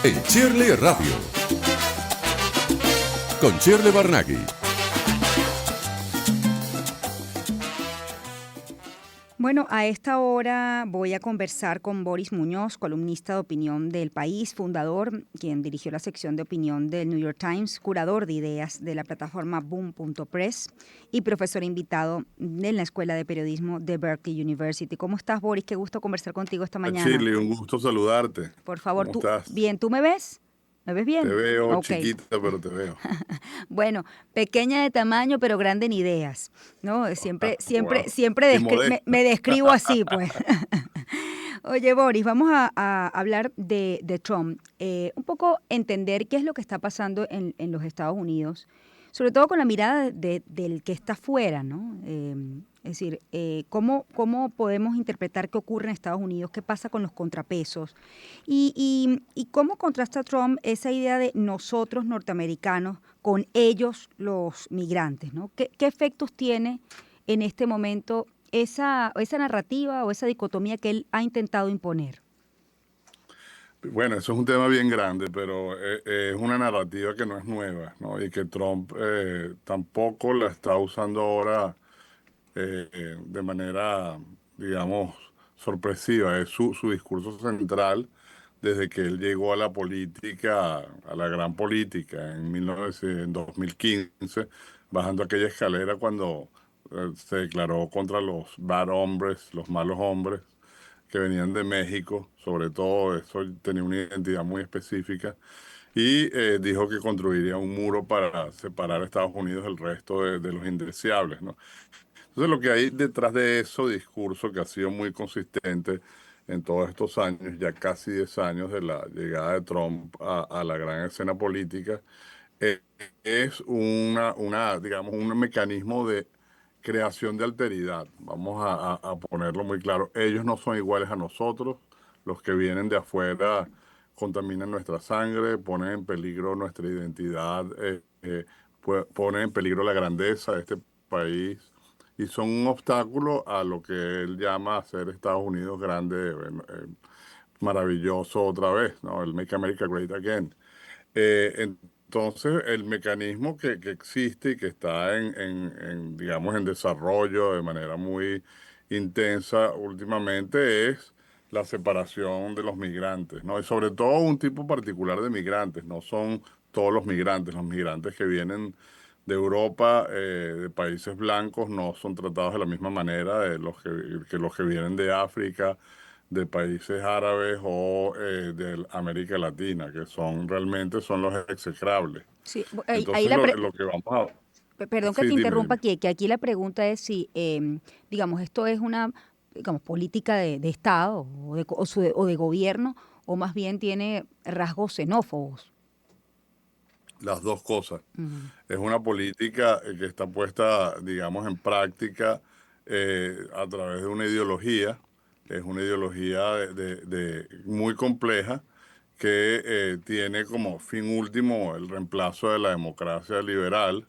en Shirley Radio con Shirley Barnaghi. Bueno, a esta hora voy a conversar con Boris Muñoz, columnista de opinión del País, fundador, quien dirigió la sección de opinión del New York Times, curador de ideas de la plataforma Boom.press y profesor invitado en la Escuela de Periodismo de Berkeley University. ¿Cómo estás, Boris? Qué gusto conversar contigo esta mañana. Shirley, un gusto saludarte. Por favor, ¿Cómo tú, estás? bien, ¿tú me ves? ¿Me ves Te bien? veo Ok. chiquita, pero te veo. Bueno, pequeña de tamaño, pero grande en ideas, ¿no? Siempre, siempre, Wow. siempre Y me modesta. describo así, pues. Oye, Boris, vamos a hablar de Trump. Un poco entender qué es lo que está pasando en los Estados Unidos, sobre todo con la mirada del que está afuera, ¿no? Es decir, cómo podemos interpretar qué ocurre en Estados Unidos, qué pasa con los contrapesos y cómo contrasta Trump esa idea de nosotros norteamericanos con ellos los migrantes, ¿no? ¿Qué efectos tiene en este momento esa narrativa o esa dicotomía que él ha intentado imponer? Bueno, eso es un tema bien grande, pero es una narrativa que no es nueva, ¿no? Y que Trump tampoco la está usando ahora de manera, digamos, sorpresiva. Es su discurso central desde que él llegó a la política, a la gran política, en 2015, bajando aquella escalera cuando se declaró contra los bad hombres, los malos hombres que venían de México, sobre todo eso tenía una identidad muy específica, y dijo que construiría un muro para separar a Estados Unidos del resto de los indeseables, ¿no? Entonces, lo que hay detrás de eso discurso que ha sido muy consistente en todos estos años, ya casi 10 años de la llegada de Trump a la gran escena política, eh, es digamos, un mecanismo de creación de alteridad. Vamos a ponerlo muy claro. Ellos no son iguales a nosotros. Los que vienen de afuera contaminan nuestra sangre, ponen en peligro nuestra identidad, ponen en peligro la grandeza de este país y son un obstáculo a lo que él llama hacer Estados Unidos grande, maravilloso otra vez, ¿no? El Make America Great Again. Entonces, el mecanismo que existe y que está digamos, en desarrollo de manera muy intensa últimamente es la separación de los migrantes, ¿no? Y sobre todo un tipo particular de migrantes, no son todos los migrantes que vienen de Europa, de países blancos, no son tratados de la misma manera de que los que vienen de África, de países árabes o de América Latina, que realmente son los execrables. Sí, Entonces, lo que vamos a... perdón que Sí, te dime, interrumpa dime. aquí, que aquí la pregunta es si, digamos, esto es una, digamos, política de Estado o de gobierno, o más bien tiene rasgos xenófobos. Las dos cosas. Ujú. Es una política que está puesta, digamos, en práctica a través de una ideología. Es una ideología muy compleja que tiene como fin último el reemplazo de la democracia liberal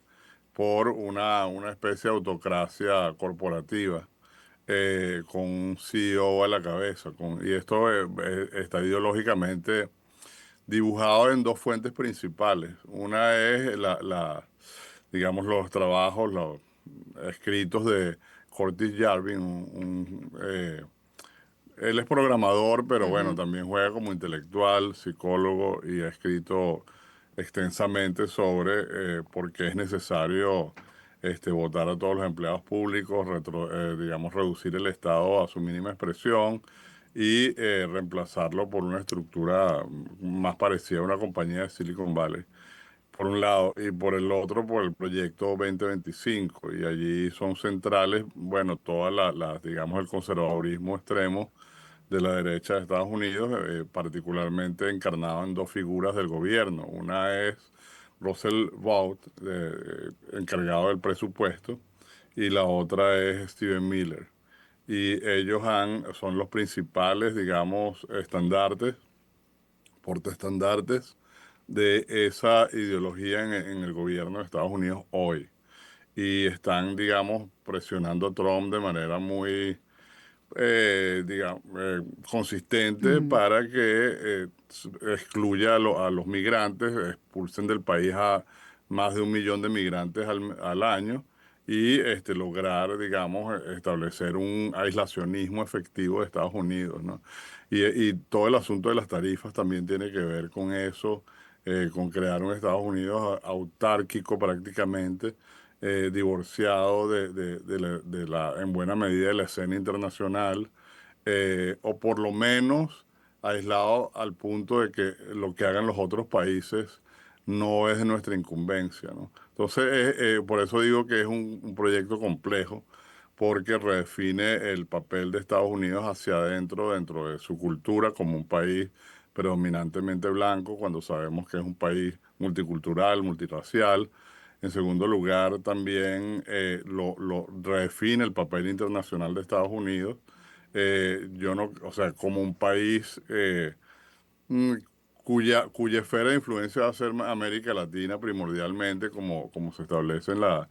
por una especie de autocracia corporativa con un CEO a la cabeza. Y esto está ideológicamente dibujado en dos fuentes principales. Una es digamos, los trabajos, los escritos de Curtis Yarvin. Él es programador, pero bueno, Ujú. también juega como intelectual, psicólogo y ha escrito extensamente sobre por qué es necesario votar a todos los empleados públicos, digamos, reducir el Estado a su mínima expresión y reemplazarlo por una estructura más parecida a una compañía de Silicon Valley, por un lado, y por el otro, por el proyecto 2025. Y allí son centrales, bueno, digamos, el conservadurismo extremo de la derecha de Estados Unidos, particularmente encarnado en dos figuras del gobierno. Una es Russell Vought, encargado del presupuesto, y la otra es Steven Miller. Y ellos son los principales, digamos, portaestandartes de esa ideología en el gobierno de Estados Unidos hoy. Y están, digamos, presionando a Trump de manera muy digamos, consistente Ujú. para que excluya a los migrantes, expulsen del país a más de 1 millón de migrantes al año y lograr, digamos, establecer un aislacionismo efectivo de Estados Unidos, ¿no? Y todo el asunto de las tarifas también tiene que ver con eso, con crear un Estados Unidos autárquico prácticamente, divorciado en buena medida de la escena internacional, o por lo menos aislado al punto de que lo que hagan los otros países no es de nuestra incumbencia, ¿no? Entonces, por eso digo que es un proyecto complejo, porque redefine el papel de Estados Unidos hacia adentro, dentro de su cultura como un país predominantemente blanco, cuando sabemos que es un país multicultural, multirracial. En segundo lugar, también lo redefine el papel internacional de Estados Unidos. Yo no, o sea, como un país mm, cuya esfera de influencia va a ser América Latina primordialmente, como se establece en la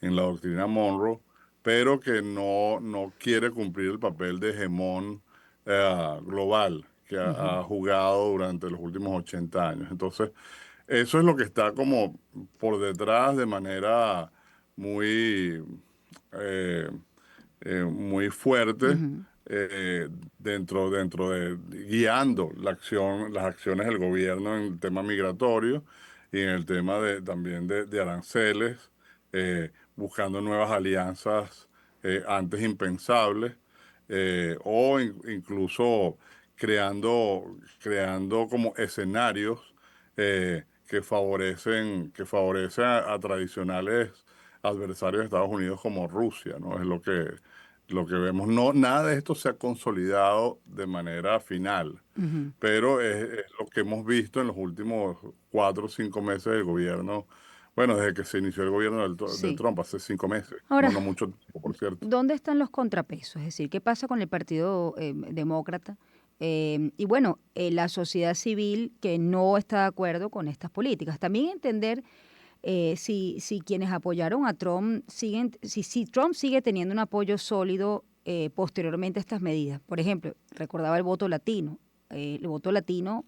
doctrina Monroe, pero que no quiere cumplir el papel de hegemón global que Ujú. ha jugado durante los últimos 80 años. Entonces, eso es lo que está como por detrás de manera muy, eh, muy fuerte, Ujú. dentro de guiando las acciones del gobierno en el tema migratorio y en el tema también de aranceles, buscando nuevas alianzas antes impensables, incluso creando como escenarios que favorecen a tradicionales adversarios de Estados Unidos como Rusia, ¿no? Es lo que vemos. No, nada de esto se ha consolidado de manera final, Ujú. pero es lo que hemos visto en los últimos 4 o 5 meses del gobierno. Bueno, desde que se inició el gobierno de Sí. Trump, hace 5 meses, no, Ahora, no mucho tiempo, por cierto. ¿dónde están los contrapesos? Es decir, ¿qué pasa con el Partido Demócrata? Y bueno, la sociedad civil que no está de acuerdo con estas políticas. También entender si quienes apoyaron a Trump siguen, si Trump sigue teniendo un apoyo sólido posteriormente a estas medidas. Por ejemplo, recordaba el voto latino. El voto latino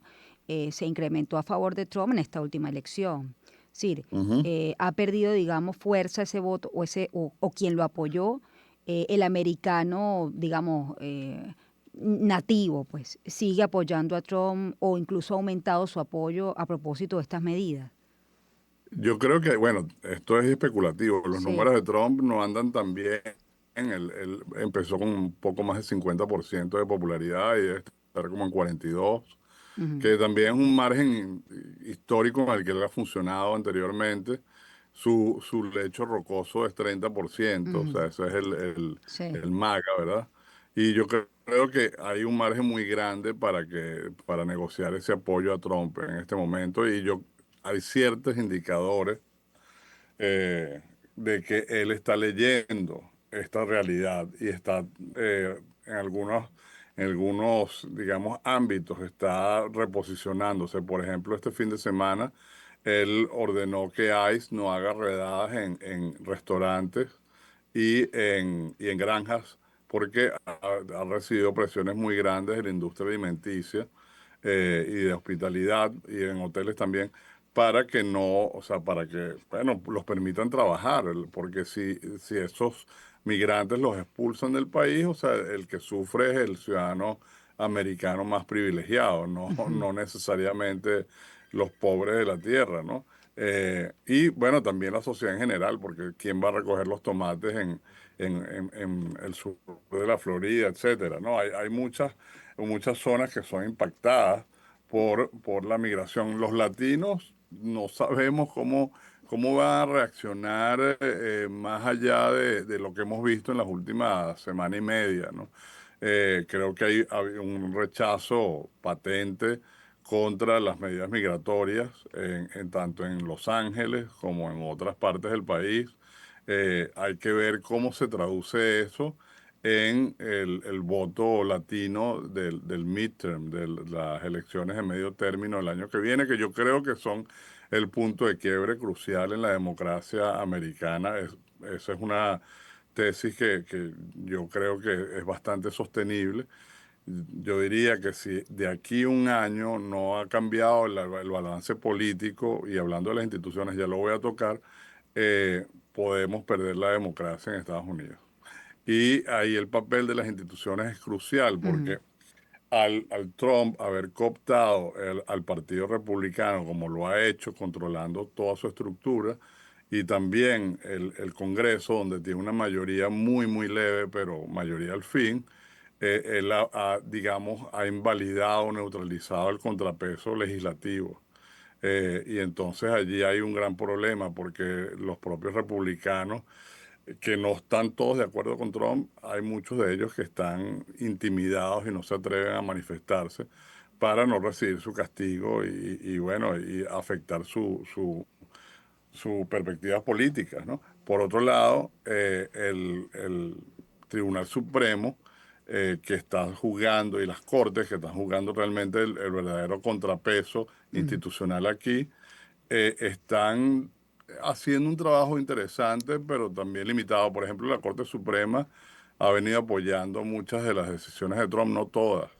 se incrementó a favor de Trump en esta última elección. Es decir, Ujú. ha perdido, digamos, fuerza ese voto o quien lo apoyó, el americano, digamos, nativo, pues sigue apoyando a Trump o incluso ha aumentado su apoyo a propósito de estas medidas. Yo creo que, bueno, esto es especulativo. Los Sí. números de Trump no andan tan bien. Él empezó con un poco más de 50% de popularidad y debe estar como en 42, Ujú. que también es un margen histórico en el que él ha funcionado anteriormente. Su lecho rocoso es 30%, o Ujú. sea, ese es Sí. el MAGA, ¿verdad? Y yo creo que hay un margen muy grande para negociar ese apoyo a Trump en este momento y hay ciertos indicadores de que él está leyendo esta realidad y está en algunos, digamos, ámbitos, está reposicionándose. Por ejemplo, este fin de semana, él ordenó que ICE no haga redadas en restaurantes y en granjas porque ha recibido presiones muy grandes de la industria alimenticia y de hospitalidad y en hoteles también para que no, o sea, para que, bueno, los permitan trabajar, porque si esos migrantes los expulsan del país, o sea, el que sufre es el ciudadano americano más privilegiado, no, Ujú. no necesariamente los pobres de la tierra, ¿no? Y bueno, también la sociedad en general, porque ¿quién va a recoger los tomates en el sur de la Florida, etcétera? ¿No? Hay muchas zonas que son impactadas por la migración. Los latinos no sabemos cómo van a reaccionar más allá de lo que hemos visto en las últimas semana y media, ¿no? Creo que hay un rechazo patente contra las medidas migratorias, tanto en Los Ángeles como en otras partes del país. Hay que ver cómo se traduce eso en el voto latino del midterm, de las elecciones de medio término del año que viene, que yo creo que son el punto de quiebre crucial en la democracia americana. Esa es una tesis que yo creo que es bastante sostenible. Yo diría que si de aquí a un año no ha cambiado el balance político, y hablando de las instituciones, ya lo voy a tocar, podemos perder la democracia en Estados Unidos. Y ahí el papel de las instituciones es crucial, Ujú, porque al Trump haber cooptado al Partido Republicano como lo ha hecho, controlando toda su estructura, y también el Congreso, donde tiene una mayoría muy, muy leve, pero mayoría al fin, él digamos, ha invalidado, neutralizado el contrapeso legislativo. Y entonces allí hay un gran problema porque los propios republicanos que no están todos de acuerdo con Trump, hay muchos de ellos que están intimidados y no se atreven a manifestarse para no recibir su castigo y bueno, y afectar su perspectivas políticas, ¿no? Por otro lado, el Tribunal Supremo, que está jugando, y las Cortes, que están jugando realmente el verdadero contrapeso ujú, institucional aquí, están haciendo un trabajo interesante, pero también limitado. Por ejemplo, la Corte Suprema ha venido apoyando muchas de las decisiones de Trump, no todas,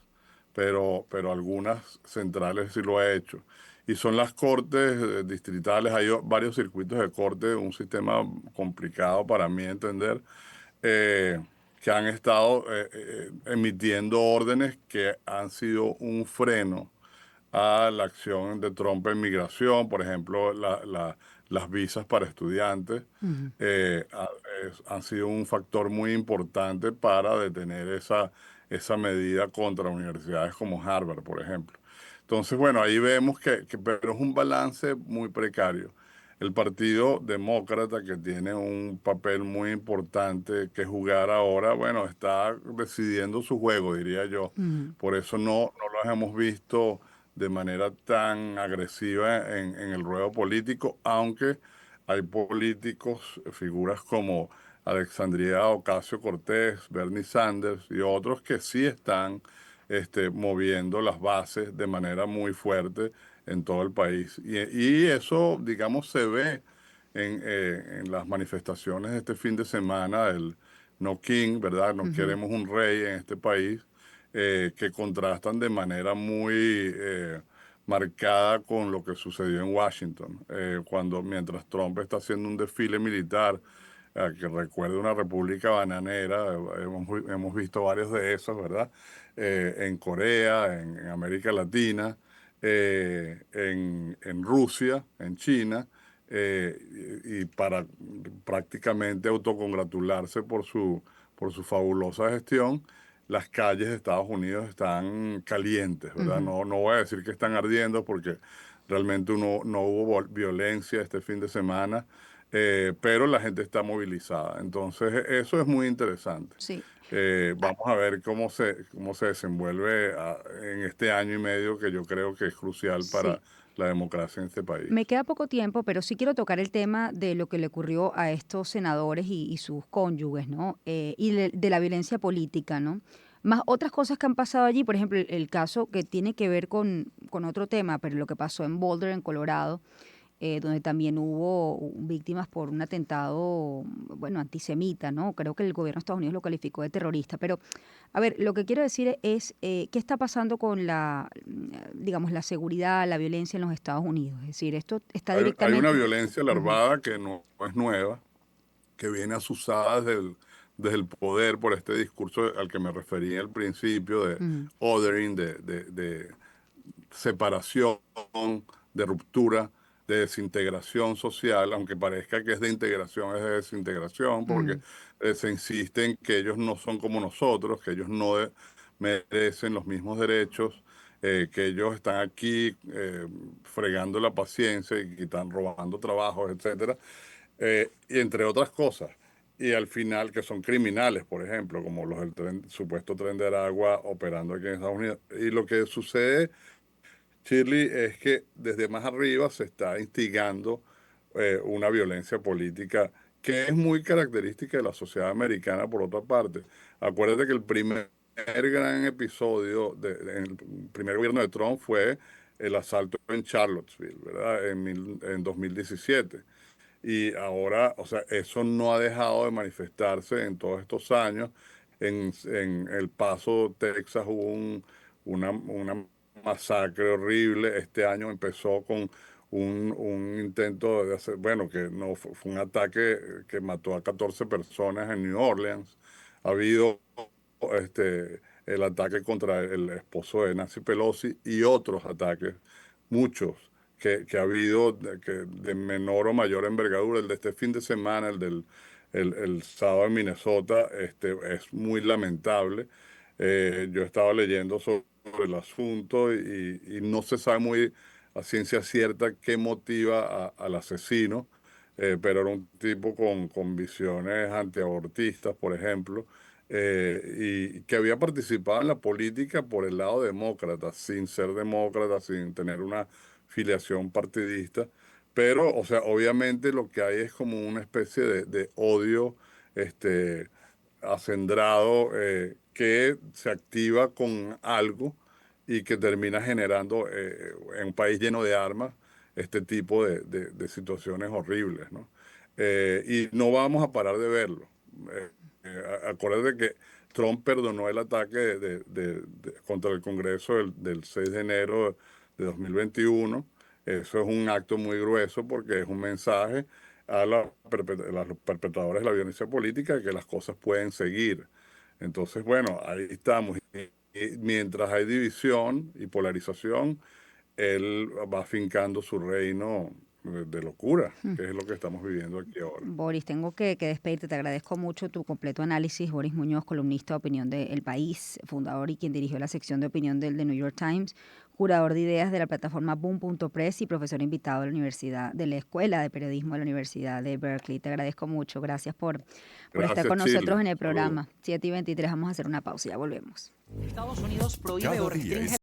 pero algunas centrales sí lo ha hecho. Y son las cortes distritales, hay varios circuitos de corte, un sistema complicado para mí entender, eh, que han estado emitiendo órdenes que han sido un freno a la acción de Trump en migración, por ejemplo, las visas para estudiantes, ujú. eh, ha- han sido un factor muy importante para detener esa medida contra universidades como Harvard, por ejemplo. Entonces, bueno, ahí vemos pero es un balance muy precario. El Partido Demócrata, que tiene un papel muy importante que jugar ahora, bueno, está decidiendo su juego, diría yo. Ujú, Por eso no los hemos visto de manera tan agresiva en el ruedo político, aunque hay políticos, figuras como Alexandria Ocasio-Cortez, Bernie Sanders y otros que sí están moviendo las bases de manera muy fuerte en todo el país. Y eso, digamos, se ve en las manifestaciones de este fin de semana, el No King, ¿verdad? No ujú. queremos un rey en este país, que contrastan de manera muy marcada con lo que sucedió en Washington, mientras Trump está haciendo un desfile militar, que recuerda una república bananera, hemos visto varios de esos, ¿verdad? En Corea, en América Latina, en Rusia, en China, y para prácticamente autocongratularse por su fabulosa gestión. Las calles de Estados Unidos están calientes, ¿verdad? Ujú. No voy a decir que están ardiendo porque realmente no hubo violencia este fin de semana, pero la gente está movilizada. Entonces, eso es muy interesante. Sí. Vamos a ver cómo se desenvuelve en este año y medio que yo creo que es crucial Sí. para la democracia en este país. Me queda poco tiempo, pero sí quiero tocar el tema de lo que le ocurrió a estos senadores y sus cónyuges, ¿no? Y de la violencia política, ¿no? Más otras cosas que han pasado allí, por ejemplo, el caso que tiene que ver con otro tema, pero lo que pasó en Boulder, en Colorado, donde también hubo víctimas por un atentado, bueno, antisemita, ¿no? Creo que el gobierno de Estados Unidos lo calificó de terrorista. Pero, a ver, lo que quiero decir es, ¿qué está pasando con digamos, la seguridad, la violencia en los Estados Unidos? Es decir, esto está Hay una directamente... violencia Ujú, larvada que no es nueva, que viene asusada desde el poder por este discurso al que me refería al principio de ujú, othering, de separación, de ruptura, de desintegración social, aunque parezca que es de integración, es de desintegración, porque ujú, se insiste en que ellos no son como nosotros, que ellos no merecen los mismos derechos, que ellos están aquí fregando la paciencia y están robando trabajos, etcétera, y entre otras cosas. Y al final, que son criminales, por ejemplo, como los del supuesto tren de Aragua operando aquí en Estados Unidos. Y lo que sucede, Shirley, es que desde más arriba se está instigando una violencia política que es muy característica de la sociedad americana, por otra parte. Acuérdate que el primer gran episodio en el primer gobierno de Trump fue el asalto en Charlottesville, ¿verdad? En 2017. y ahora, o sea, eso no ha dejado de manifestarse en todos estos años. En El Paso, Texas, hubo una masacre horrible. Este año empezó con un intento de hacer, bueno, que no fue un ataque que mató a 14 personas en New Orleans. Ha habido el ataque contra el esposo de Nancy Pelosi y otros ataques, muchos, que ha habido de menor o mayor envergadura. El de este fin de semana, el sábado en Minnesota, es muy lamentable. Yo estaba leyendo sobre el asunto y no se sabe muy a ciencia cierta qué motiva al asesino, pero era un tipo con visiones antiabortistas, por ejemplo, y que había participado en la política por el lado demócrata, sin ser demócrata, sin tener una filiación partidista. Pero, o sea, obviamente lo que hay es como una especie de odio este, acendrado, que se activa con algo y que termina generando, en un país lleno de armas, este tipo de situaciones horribles, ¿no? Y no vamos a parar de verlo. Acuérdate que Trump perdonó el ataque contra el Congreso del 6 de enero de 2021. Eso es un acto muy grueso porque es un mensaje a los perpetradores de la violencia política de que las cosas pueden seguir. Entonces, bueno, ahí estamos. Y mientras hay división y polarización, él va afincando su reino de locura, que es lo que estamos viviendo aquí ahora. Boris, tengo que despedirte. Te agradezco mucho tu completo análisis. Boris Muñoz, columnista de opinión de El País, fundador y quien dirigió la sección de opinión del The New York Times, curador de ideas de la plataforma Boom.press y profesor invitado de la Escuela de Periodismo de la Universidad de Berkeley. Te agradezco mucho. Gracias por estar Gracias, con nosotros Shirley. en el Saludos. programa. 7:23, vamos a hacer una pausa, ya volvemos. Estados Unidos prohíbe Cada o día restringe